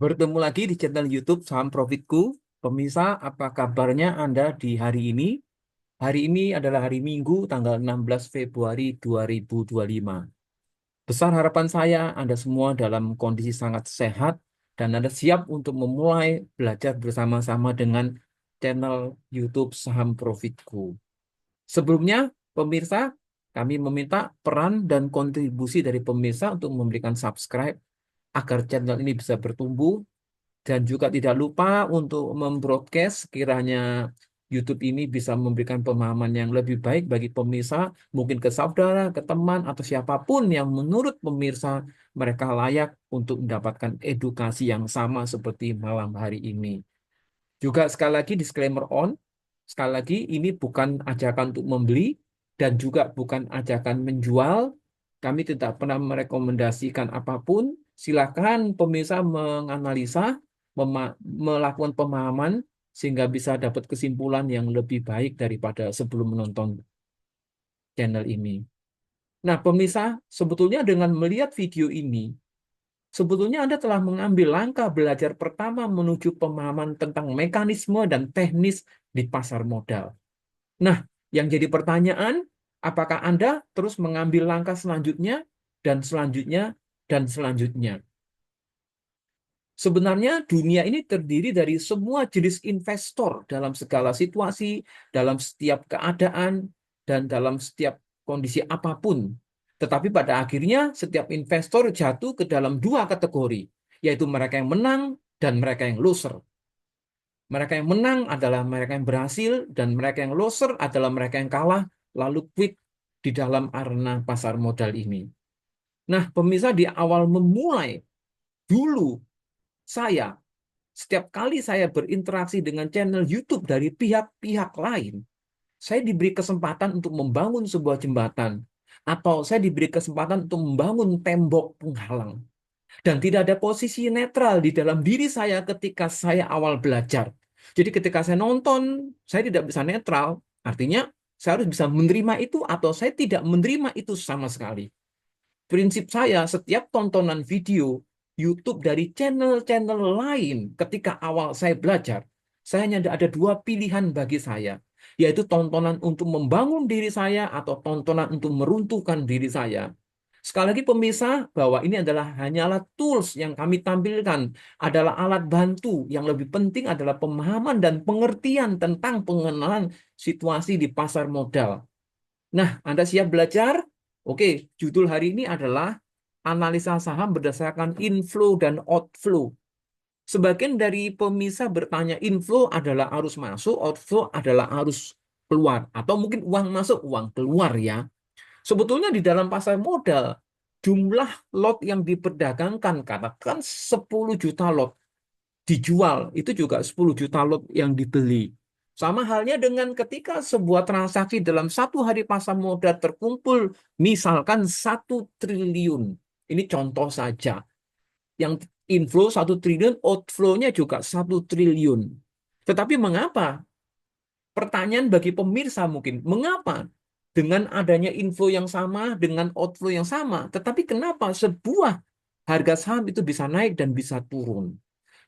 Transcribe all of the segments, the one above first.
Bertemu lagi di channel YouTube Saham Profitku. Pemirsa, apa kabarnya Anda di hari ini? Hari ini adalah hari Minggu, tanggal 16 Februari 2025. Besar harapan saya Anda semua dalam kondisi sangat sehat dan Anda siap untuk memulai belajar bersama-sama dengan channel YouTube Saham Profitku. Sebelumnya, pemirsa, kami meminta peran dan kontribusi dari pemirsa untuk memberikan subscribe agar channel ini bisa bertumbuh dan juga tidak lupa untuk membroadcast kiranya YouTube ini bisa memberikan pemahaman yang lebih baik bagi pemirsa, mungkin ke saudara, ke teman, atau siapapun yang menurut pemirsa mereka layak untuk mendapatkan edukasi yang sama seperti malam hari ini. Juga sekali lagi disclaimer on, sekali lagi ini bukan ajakan untuk membeli dan juga bukan ajakan menjual. Kami tidak pernah merekomendasikan apapun. Silakan pemirsa menganalisa, melakukan pemahaman sehingga bisa dapat kesimpulan yang lebih baik daripada sebelum menonton channel ini. Nah, pemirsa, sebetulnya dengan melihat video ini, sebetulnya Anda telah mengambil langkah belajar pertama menuju pemahaman tentang mekanisme dan teknis di pasar modal. Nah, yang jadi pertanyaan, apakah Anda terus mengambil langkah selanjutnya dan selanjutnya dan selanjutnya? Sebenarnya dunia ini terdiri dari semua jenis investor dalam segala situasi, dalam setiap keadaan, dan dalam setiap kondisi apapun. Tetapi pada akhirnya setiap investor jatuh ke dalam dua kategori, yaitu mereka yang menang dan mereka yang loser. Mereka yang menang adalah mereka yang berhasil, dan mereka yang loser adalah mereka yang kalah, lalu quit di dalam arena pasar modal ini. Nah, pemirsa, di awal memulai dulu saya setiap kali saya berinteraksi dengan channel YouTube dari pihak-pihak lain, saya diberi kesempatan untuk membangun sebuah jembatan, atau saya diberi kesempatan untuk membangun tembok penghalang. Dan tidak ada posisi netral di dalam diri saya ketika saya awal belajar. Jadi ketika saya nonton, saya tidak bisa netral. Artinya, saya harus bisa menerima itu atau saya tidak menerima itu sama sekali. Prinsip saya, setiap tontonan video YouTube dari channel-channel lain ketika awal saya belajar, saya hanya ada dua pilihan bagi saya, yaitu tontonan untuk membangun diri saya atau tontonan untuk meruntuhkan diri saya. Sekali lagi pemirsa, bahwa ini adalah hanyalah tools yang kami tampilkan, adalah alat bantu. Yang lebih penting adalah pemahaman dan pengertian tentang pengenalan situasi di pasar modal. Nah, Anda siap belajar? Oke, judul hari ini adalah analisa saham berdasarkan inflow dan outflow. Sebagian dari pemirsa bertanya, inflow adalah arus masuk, outflow adalah arus keluar, atau mungkin uang masuk, uang keluar ya. Sebetulnya di dalam pasar modal, jumlah lot yang diperdagangkan, katakan 10 juta lot, dijual, itu juga 10 juta lot yang dibeli. Sama halnya dengan ketika sebuah transaksi dalam satu hari pasar modal terkumpul, misalkan 1 triliun. Ini contoh saja. Yang inflow 1 triliun, outflow-nya juga 1 triliun. Tetapi mengapa? Pertanyaan bagi pemirsa mungkin, mengapa dengan adanya inflow yang sama, dengan outflow yang sama, tetapi kenapa sebuah harga saham itu bisa naik dan bisa turun?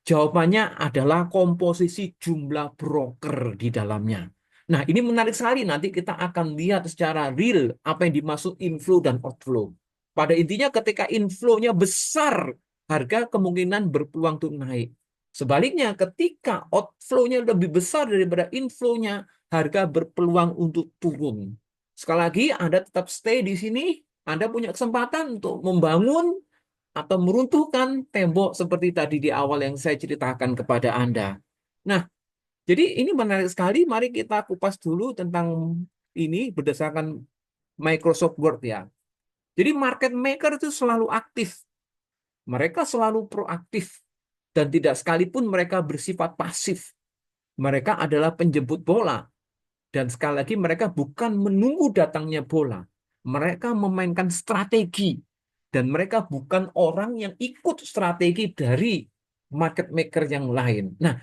Jawabannya adalah komposisi jumlah broker di dalamnya. Nah, ini menarik sekali. Nanti kita akan lihat secara real apa yang dimaksud inflow dan outflow. Pada intinya ketika inflow-nya besar, harga kemungkinan berpeluang untuk naik. Sebaliknya, ketika outflow-nya lebih besar daripada inflow-nya, harga berpeluang untuk turun. Sekali lagi, Anda tetap stay di sini. Anda punya kesempatan untuk membangun atau meruntuhkan tembok seperti tadi di awal yang saya ceritakan kepada Anda. Nah, jadi ini menarik sekali. Mari kita kupas dulu tentang ini berdasarkan Microsoft Word ya. Jadi market maker itu selalu aktif. Mereka selalu proaktif dan tidak sekalipun mereka bersifat pasif. Mereka adalah penjemput bola dan sekali lagi mereka bukan menunggu datangnya bola. Mereka memainkan strategi dan mereka bukan orang yang ikut strategi dari market maker yang lain. Nah,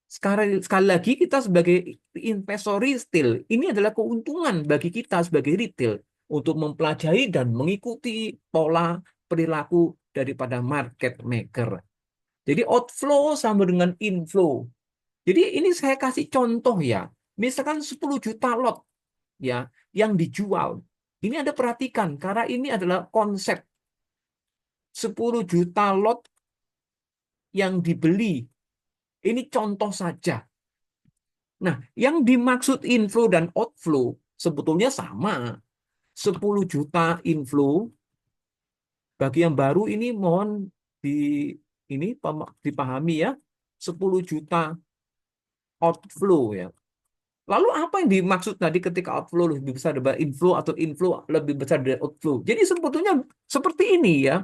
sekali sekali lagi kita sebagai investor retail, ini adalah keuntungan bagi kita sebagai retail untuk mempelajari dan mengikuti pola perilaku daripada market maker. Jadi outflow sama dengan inflow. Jadi ini saya kasih contoh ya. Misalkan 10 juta lot ya yang dijual. Ini Anda perhatikan karena ini adalah konsep 10 juta lot yang dibeli. Ini contoh saja. Nah, yang dimaksud inflow dan outflow sebetulnya sama. 10 juta inflow bagi yang baru ini mohon di ini dipahami ya. 10 juta outflow ya. Lalu apa yang dimaksud tadi ketika outflow lebih besar daripada inflow atau inflow lebih besar dari outflow? Jadi sebetulnya seperti ini ya.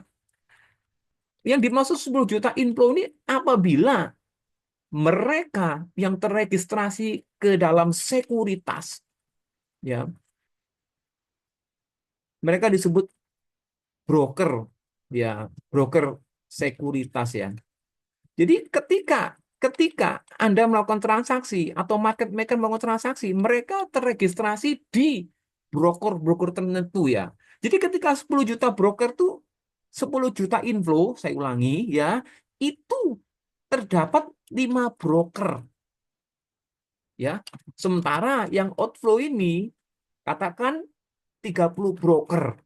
Yang dimaksud 10 juta inflow ini apabila mereka yang terregistrasi ke dalam sekuritas ya, mereka disebut broker ya, broker sekuritas ya. Jadi ketika ketika Anda melakukan transaksi atau market maker melakukan transaksi, mereka terregistrasi di broker-broker tertentu ya. Jadi ketika 10 juta broker tuh 10 juta inflow, saya ulangi ya, itu terdapat 5 broker ya. Sementara yang outflow ini katakan 30 broker.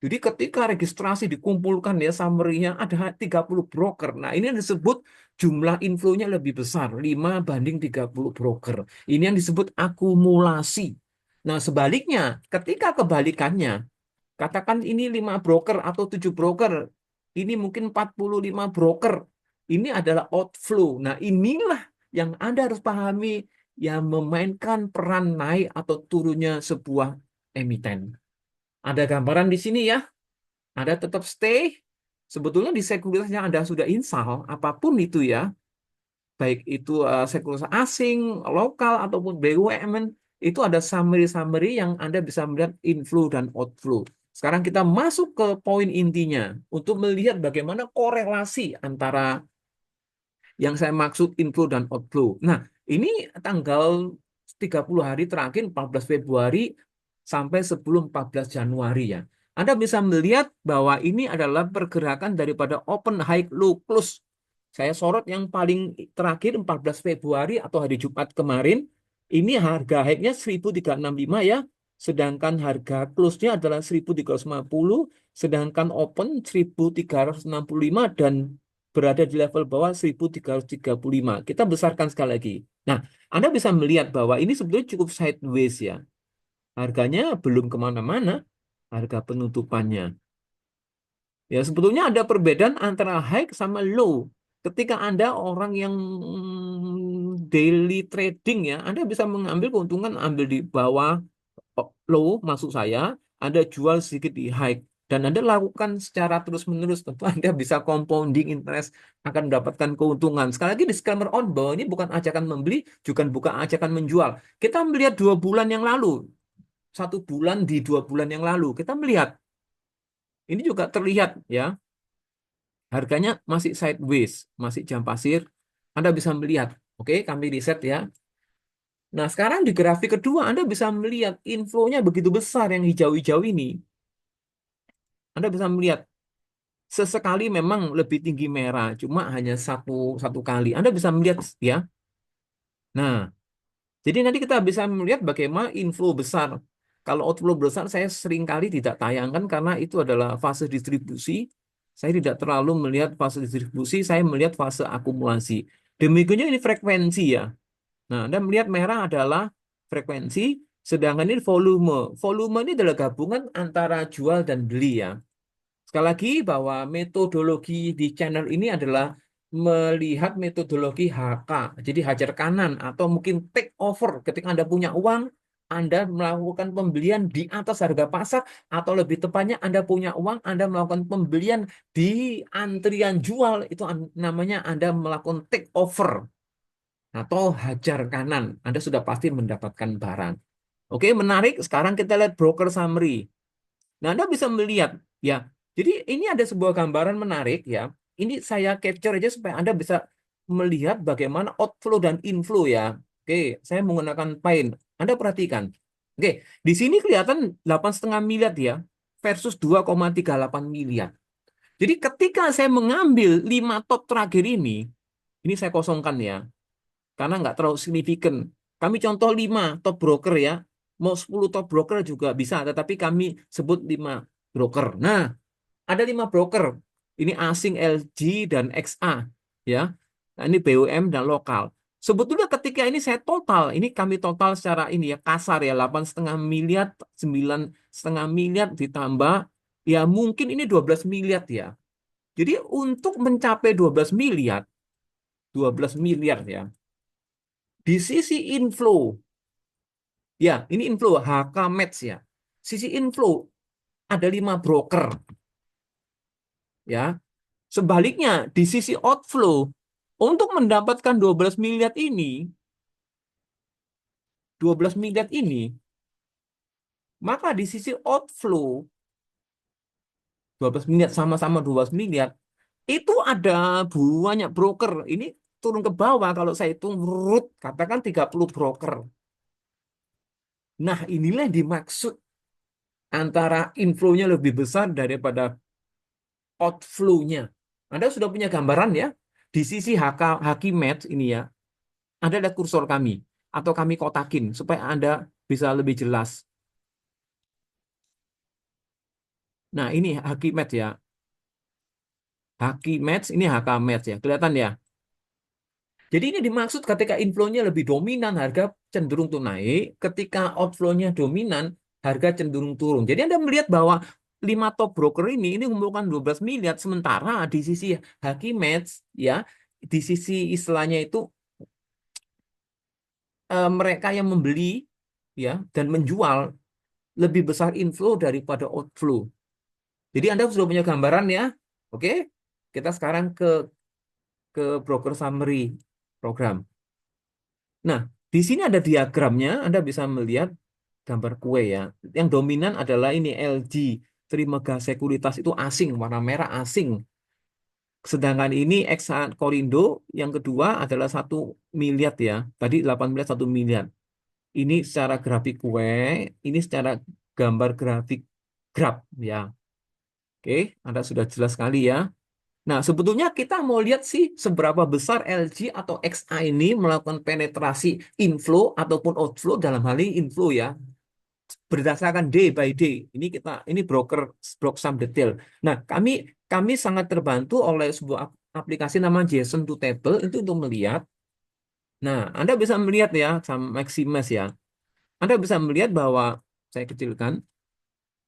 Jadi ketika registrasi dikumpulkan ya summary-nya ada 30 broker. Nah, ini yang disebut jumlah inflow-nya lebih besar, 5 banding 30 broker. Ini yang disebut akumulasi. Nah, sebaliknya, ketika kebalikannya, katakan ini 5 broker atau 7 broker, ini mungkin 45 broker. Ini adalah outflow. Nah, inilah yang Anda harus pahami yang memainkan peran naik atau turunnya sebuah emiten. Ada gambaran di sini ya. Anda tetap stay. Sebetulnya di sekuritas yang Anda sudah install, apapun itu ya, baik itu sekuritas asing, lokal, ataupun BUMN, itu ada summary-summary yang Anda bisa melihat inflow dan outflow. Sekarang kita masuk ke poin intinya untuk melihat bagaimana korelasi antara yang saya maksud inflow dan outflow. Nah, ini tanggal 30 hari terakhir 14 Februari sampai sebelum 14 Januari ya. Anda bisa melihat bahwa ini adalah pergerakan daripada open high low close. Saya sorot yang paling terakhir 14 Februari atau hari Jumat kemarin. Ini harga high-nya 1365 ya. Sedangkan harga close-nya adalah 1350, sedangkan open 1365 dan berada di level bawah 1335. Kita besarkan sekali lagi. Nah, Anda bisa melihat bahwa ini sebetulnya cukup sideways ya. Harganya belum kemana-mana, harga penutupannya. Ya, sebetulnya ada perbedaan antara high sama low. Ketika Anda orang yang daily trading ya, Anda bisa mengambil keuntungan ambil di bawah low, maksud saya, Anda jual sedikit di high. Dan Anda lakukan secara terus-menerus, tentu Anda bisa compounding interest, akan mendapatkan keuntungan. Sekali lagi disclaimer on bahwa ini bukan ajakan membeli, juga bukan ajakan menjual. Kita melihat 2 bulan yang lalu, 1 bulan di 2 bulan yang lalu, kita melihat, ini juga terlihat ya, harganya masih sideways, masih jam pasir. Anda bisa melihat, oke, kami riset ya. Nah, sekarang di grafik kedua, Anda bisa melihat inflow-nya begitu besar yang hijau-hijau ini. Anda bisa melihat sesekali memang lebih tinggi merah, cuma hanya satu satu kali. Anda bisa melihat ya. Nah, jadi nanti kita bisa melihat bagaimana inflow besar. Kalau outflow besar saya seringkali tidak tayangkan karena itu adalah fase distribusi. Saya tidak terlalu melihat fase distribusi, saya melihat fase akumulasi. Demikiannya ini frekuensi ya. Nah, Anda melihat merah adalah frekuensi, sedangkan ini volume. Volume ini adalah gabungan antara jual dan beli ya. Sekali lagi bahwa metodologi di channel ini adalah melihat metodologi HK, jadi hajar kanan atau mungkin take over. Ketika Anda punya uang, Anda melakukan pembelian di atas harga pasar, atau lebih tepatnya Anda punya uang, Anda melakukan pembelian di antrian jual, itu namanya Anda melakukan take over atau hajar kanan. Anda sudah pasti mendapatkan barang. Oke, menarik. Sekarang kita lihat broker summary. Nah, Anda bisa melihat ya. Jadi ini ada sebuah gambaran menarik ya. Ini saya capture aja supaya Anda bisa melihat bagaimana outflow dan inflow ya. Oke, saya menggunakan Pine. Anda perhatikan. Oke, di sini kelihatan 8,5 miliar ya versus 2,38 miliar. Jadi ketika saya mengambil 5 top terakhir ini saya kosongkan ya, karena nggak terlalu signifikan. Kami contoh 5 top broker ya, mau 10 top broker juga bisa, tetapi kami sebut 5 broker. Nah, ada 5 broker. Ini asing LG dan XA ya. Nah, ini BUM dan lokal. Sebetulnya ketika ini saya total, ini kami total secara ini ya kasar ya 8,5 miliar, 9,5 miliar ditambah ya mungkin ini 12 miliar ya. Jadi untuk mencapai 12 miliar, 12 miliar ya. Di sisi inflow, ya ini inflow HK Match ya. Sisi inflow ada 5 broker ya. Sebaliknya, di sisi outflow, untuk mendapatkan 12 miliar ini, 12 miliar ini, maka di sisi outflow, 12 miliar sama-sama 12 miliar, itu ada banyak broker. Ini turun ke bawah, kalau saya hitung, katakan 30 broker. Nah, inilah yang dimaksud antara inflow-nya lebih besar daripada outflow-nya. Anda sudah punya gambaran ya? Di sisi Hakimet ini ya, ada kursor kami atau kami kotakin supaya Anda bisa lebih jelas. Nah, ini Hakimet ya. Hakimet ini HKMet ya. Kelihatan ya. Jadi ini dimaksud ketika inflow-nya lebih dominan, harga cenderung tuh naik. Ketika outflow-nya dominan, harga cenderung turun. Jadi Anda melihat bahwa 5 top broker ini mengumpulkan 12 miliar. Sementara di sisi Hakimet ya, di sisi istilahnya itu mereka yang membeli ya dan menjual lebih besar inflow daripada outflow. Jadi Anda sudah punya gambaran ya. Oke, kita sekarang ke broker summary program. Nah, di sini ada diagramnya, Anda bisa melihat gambar kue ya. Yang dominan adalah ini LG, Trimega Sekuritas itu asing, warna merah asing. Sedangkan ini Eksa Korindo yang kedua adalah 1 miliar ya. Tadi 18 1 miliar. Ini secara grafik kue, ini secara gambar grafik graf ya. Oke, Anda sudah jelas sekali ya. Nah, sebetulnya kita mau lihat sih seberapa besar LG atau XA ini melakukan penetrasi inflow ataupun outflow, dalam hal ini inflow ya, berdasarkan day by day. Ini broker saham detail. Nah, kami sangat terbantu oleh sebuah aplikasi nama Jason to Table itu untuk melihat. Nah, Anda bisa melihat ya, sama Maximus ya. Anda bisa melihat bahwa saya kecilkan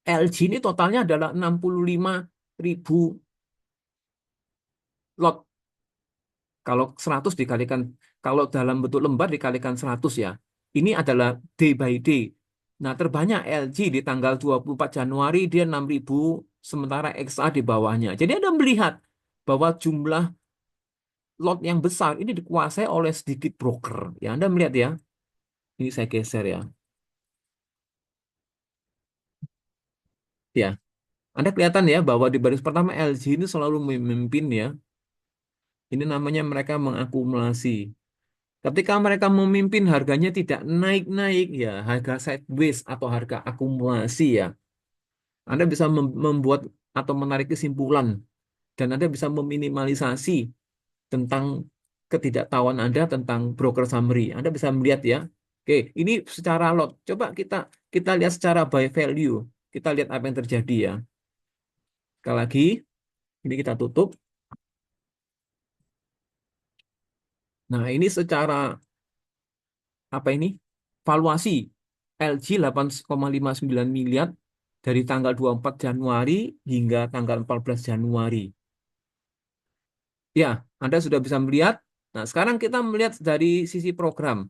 LG ini totalnya adalah 65.000 lot. Kalau 100 dikalikan, kalau dalam bentuk lembar dikalikan 100 ya. Ini adalah day by day. Nah, terbanyak LG di tanggal 24 Januari dia 6.000, sementara XA di bawahnya. Jadi Anda melihat bahwa jumlah lot yang besar ini dikuasai oleh sedikit broker. Ya, Anda melihat ya. Ini saya geser ya. Ya, Anda kelihatan ya bahwa di baris pertama LG ini selalu memimpin ya. Ini namanya mereka mengakumulasi. Ketika mereka memimpin harganya tidak naik-naik ya, harga sideways atau harga akumulasi ya. Anda bisa membuat atau menarik kesimpulan dan Anda bisa meminimalisasi tentang ketidaktahuan Anda tentang broker summary. Anda bisa melihat ya. Oke, ini secara lot. Coba kita lihat secara by value. Kita lihat apa yang terjadi ya. Sekali lagi, ini kita tutup. Nah, ini secara apa ini? Valuasi LG 8,59 miliar dari tanggal 24 Januari hingga tanggal 14 Januari. Ya, Anda sudah bisa melihat. Nah, sekarang kita melihat dari sisi program.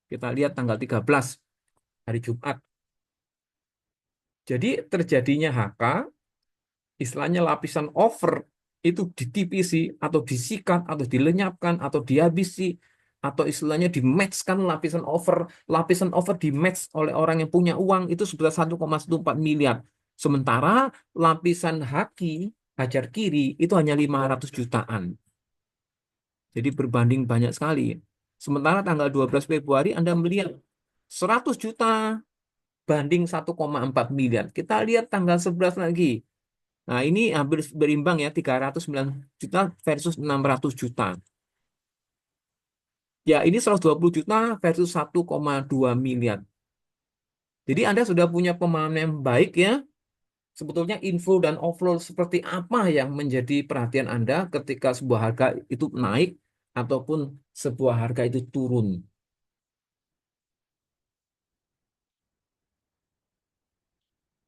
Kita lihat tanggal 13 hari Jumat. Jadi terjadinya HK, istilahnya lapisan over itu ditipisi atau disikat atau dilenyapkan atau dihabisi atau istilahnya dimatchkan lapisan over dimatch oleh orang yang punya uang itu sebesar 1,14 miliar. Sementara lapisan haki hajar kiri itu hanya 500 jutaan. Jadi berbanding banyak sekali. Sementara tanggal 12 Februari Anda melihat 100 juta banding 1,4 miliar. Kita lihat tanggal 11 lagi. Nah, ini hampir berimbang ya, 309 juta versus 600 juta. Ya, ini 120 juta versus 1,2 miliar. Jadi Anda sudah punya pemahaman yang baik ya, sebetulnya inflow dan outflow seperti apa yang menjadi perhatian Anda ketika sebuah harga itu naik ataupun sebuah harga itu turun.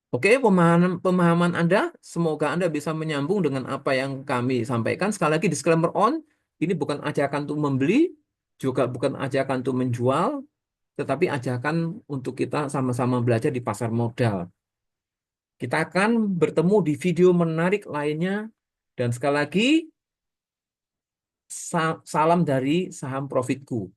Oke, pemahaman Anda, semoga Anda bisa menyambung dengan apa yang kami sampaikan. Sekali lagi, disclaimer on, ini bukan ajakan untuk membeli, juga bukan ajakan untuk menjual, tetapi ajakan untuk kita sama-sama belajar di pasar modal. Kita akan bertemu di video menarik lainnya, dan sekali lagi, salam dari saham profitku.